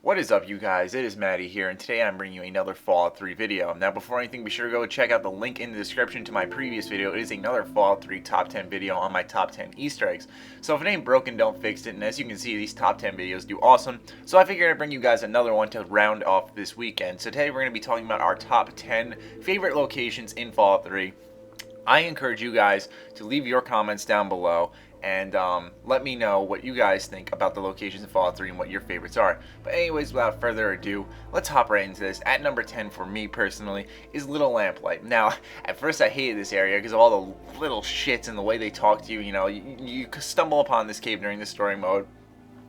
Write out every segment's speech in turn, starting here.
What is up, you guys? It is Matty here, and today I'm bringing you another Fallout 3 video. Now, before anything, be sure to go check out the link in the description to my previous video. It is another Fallout 3 top 10 video on my top 10 Easter eggs. So if it ain't broken, don't fix it, and as you can see, these top 10 videos do awesome. So I figured I'd bring you guys another one to round off this weekend. So today we're going to be talking about our top 10 favorite locations in Fallout 3. I encourage you guys to leave your comments down below and let me know what you guys think about the locations in Fallout 3 and what your favorites are. But anyways, without further ado, let's hop right into this. At number 10 for me personally is Little Lamplight. Now, at first I hated this area because of all the little shits and the way they talk to you. You know, you stumble upon this cave during the story mode.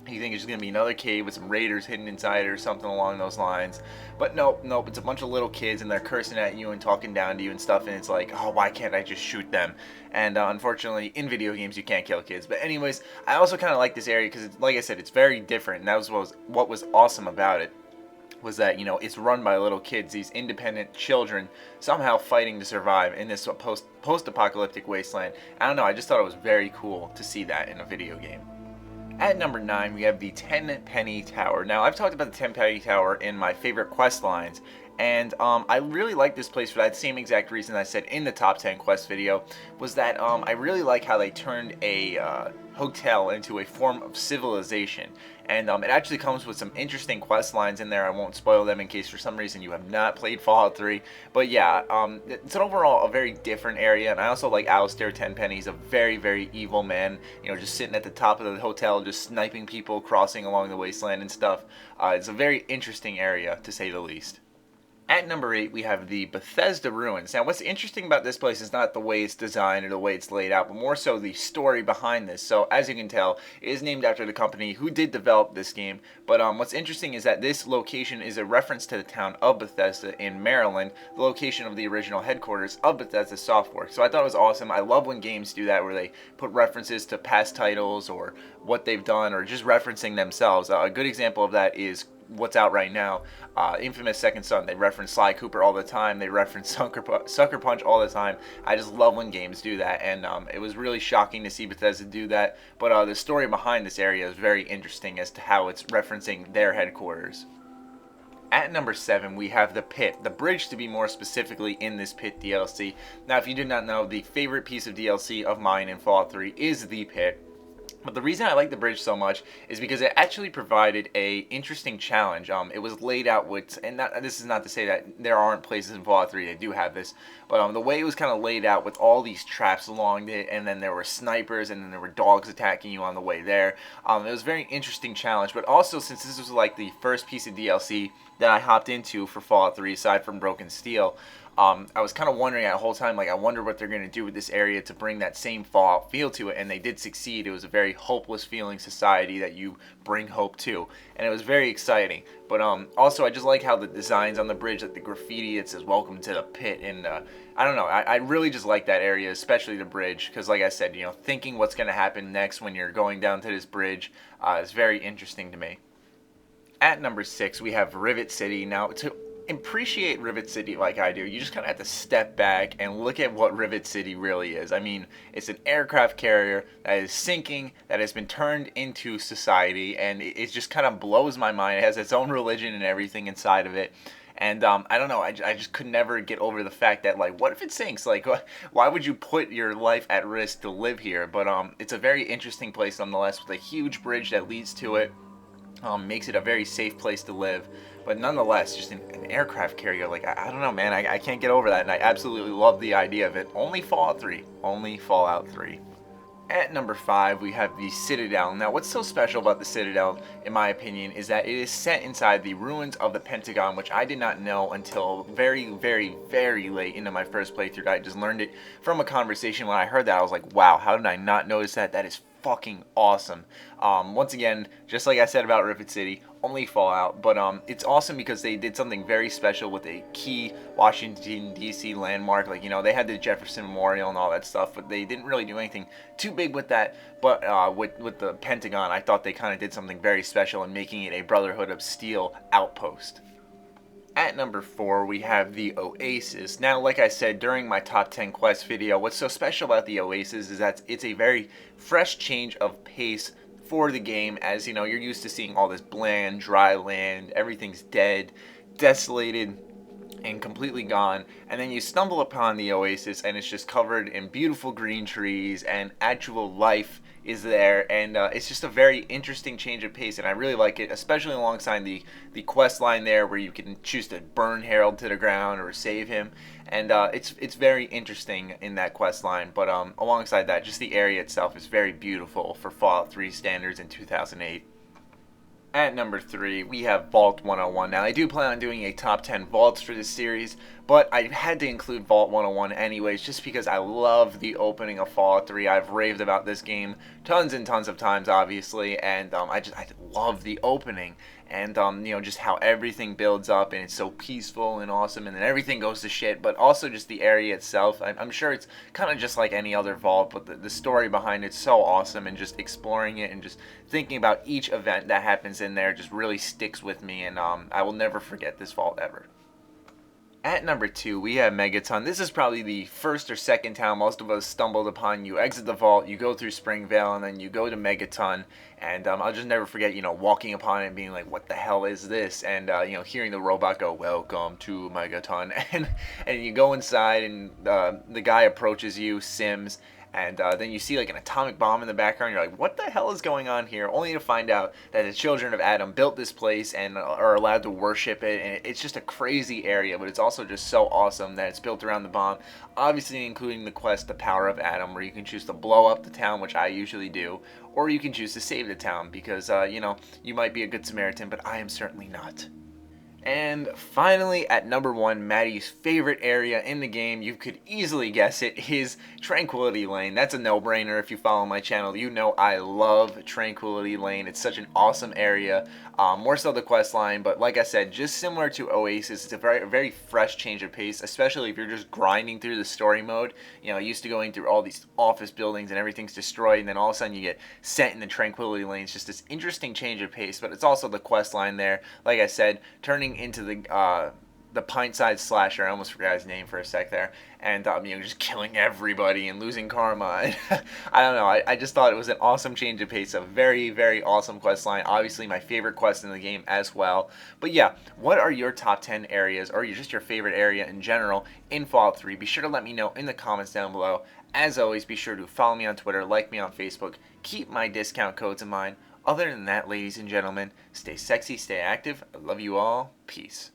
You think it's just going to be another cave with some raiders hidden inside it or something along those lines. But nope, it's a bunch of little kids and they're cursing at you and talking down to you and stuff, and it's like, oh, why can't I just shoot them? And unfortunately, in video games, you can't kill kids. But anyways, I also kind of like this area because, like I said, it's very different, and that was what was awesome about it. Was that, you know, it's run by little kids, these independent children somehow fighting to survive in this post-apocalyptic wasteland. I don't know, I just thought it was very cool to see that in a video game. At number 9, we have the Tenpenny Tower. Now, I've talked about the Tenpenny Tower in my favorite quest lines, and I really like this place for that same exact reason I said in the top 10 quest video, was that I really like how they turned a hotel into a form of civilization. And it actually comes with some interesting quest lines in there. I won't spoil them in case for some reason you have not played Fallout 3. But yeah, it's an overall a very different area. And I also like Alistair Tenpenny. He's a very, very evil man. You know, just sitting at the top of the hotel, just sniping people crossing along the wasteland and stuff. It's a very interesting area, to say the least. At number 8, we have the Bethesda Ruins. Now, what's interesting about this place is not the way it's designed or the way it's laid out, but more so the story behind this. So, as you can tell, it is named after the company who did develop this game. But what's interesting is that this location is a reference to the town of Bethesda in Maryland, the location of the original headquarters of Bethesda Software. So I thought it was awesome. I love when games do that, where they put references to past titles or what they've done, or just referencing themselves. A good example of that is what's out right now, Infamous Second Son. They reference Sly Cooper all the time. They reference Sucker Punch all the time. I just love when games do that, and it was really shocking to see Bethesda do that. But the story behind this area is very interesting as to how it's referencing their headquarters. At number 7, we have the Pit, the bridge to be more specifically in this Pit DLC. Now, if you did not know, the favorite piece of DLC of mine in Fallout 3 is the Pit. But the reason I like the bridge so much is because it actually provided a interesting challenge. It was laid out with, and this is not to say that there aren't places in Fallout 3 that do have this, but the way it was kind of laid out with all these traps along it, and then there were snipers, and then there were dogs attacking you on the way there. It was a very interesting challenge, but also since this was like the first piece of DLC that I hopped into for Fallout 3, aside from Broken Steel, I was kind of wondering that whole time, like, I wonder what they're going to do with this area to bring that same Fallout feel to it, and they did succeed. It was a very hopeless feeling society that you bring hope to, and it was very exciting. But also, I just like how the designs on the bridge, like the graffiti, it says "Welcome to the Pit," and I don't know, I really just like that area, especially the bridge, because like I said, you know, thinking what's going to happen next when you're going down to this bridge is very interesting to me. At number 6, we have Rivet City. Now, to appreciate Rivet City like I do, you just kind of have to step back and look at what Rivet City really is. I mean, it's an aircraft carrier that is sinking, that has been turned into society, and it just kind of blows my mind. It has its own religion and everything inside of it. And I don't know, I just could never get over the fact that, like, what if it sinks? Like, why would you put your life at risk to live here? But it's a very interesting place nonetheless, with a huge bridge that leads to it. Makes it a very safe place to live, but nonetheless, just an aircraft carrier, like, I don't know, man, I can't get over that, and I absolutely love the idea of it. Only Fallout 3. Only Fallout 3. At number 5, we have the Citadel. Now, what's so special about the Citadel, in my opinion, is that it is set inside the ruins of the Pentagon, which I did not know until very, very, very late into my first playthrough. I just learned it from a conversation. When I heard that, I was like, wow, how did I not notice that? That is fucking awesome. Once again, just like I said about Rivet City, only Fallout, but it's awesome because they did something very special with a key Washington DC landmark. Like, you know, they had the Jefferson Memorial and all that stuff, but they didn't really do anything too big with that. But with the Pentagon, I thought they kind of did something very special in making it a Brotherhood of Steel outpost. At number 4, we have the Oasis. Now, like I said during my top 10 quest video, what's so special about the Oasis is that it's a very fresh change of pace for the game, as you know, you're used to seeing all this bland, dry land, everything's dead, desolated, and completely gone, and then you stumble upon the Oasis and it's just covered in beautiful green trees and actual life is there, and it's just a very interesting change of pace, and I really like it, especially alongside the quest line there where you can choose to burn Harold to the ground or save him, and it's very interesting in that quest line. But alongside that, just the area itself is very beautiful for Fallout 3 standards in 2008. At number 3, we have Vault 101. Now, I do plan on doing a top 10 vaults for this series, but I had to include Vault 101 anyways, just because I love the opening of Fallout 3. I've raved about this game tons and tons of times, obviously, and I love the opening, and just how everything builds up, and it's so peaceful and awesome, and then everything goes to shit, but also just the area itself. I'm sure it's kind of just like any other vault, but the story behind it's so awesome, and just exploring it and just thinking about each event that happens in there just really sticks with me, and I will never forget this vault ever. At number 2, we have Megaton. This is probably the first or second town most of us stumbled upon. You exit the vault, you go through Springvale, and then you go to Megaton. And I'll just never forget, walking upon it and being like, what the hell is this? And, hearing the robot go, welcome to Megaton. And you go inside, and the guy approaches you, Sims. And then you see like an atomic bomb in the background. You're like, what the hell is going on here? Only to find out that the children of Adam built this place and are allowed to worship it. And it's just a crazy area, but it's also just so awesome that it's built around the bomb. Obviously including the quest, The Power of Adam, where you can choose to blow up the town, which I usually do. Or you can choose to save the town because, you might be a good Samaritan, but I am certainly not. And finally, at number 1, Maddie's favorite area in the game, you could easily guess it, is Tranquility Lane. That's a no-brainer. If you follow my channel, you know I love Tranquility Lane. It's such an awesome area, more so the quest line, but like I said, just similar to Oasis, it's a very fresh change of pace, especially if you're just grinding through the story mode. Used to going through all these office buildings and everything's destroyed, and then all of a sudden you get sent in the Tranquility Lane. It's just this interesting change of pace, but it's also the quest line there, like I said, turning into the pint-sized slasher. I almost forgot his name for a sec there, and just killing everybody and losing karma. I don't know, I just thought it was an awesome change of pace, a very awesome quest line. Obviously my favorite quest in the game as well. But yeah, what are your top 10 areas, or just your favorite area in general in Fallout 3? Be sure to let me know in the comments down below. As always, be sure to follow me on Twitter, like me on Facebook, keep my discount codes in mind. Other than that, ladies and gentlemen, stay sexy, stay active. I love you all. Peace.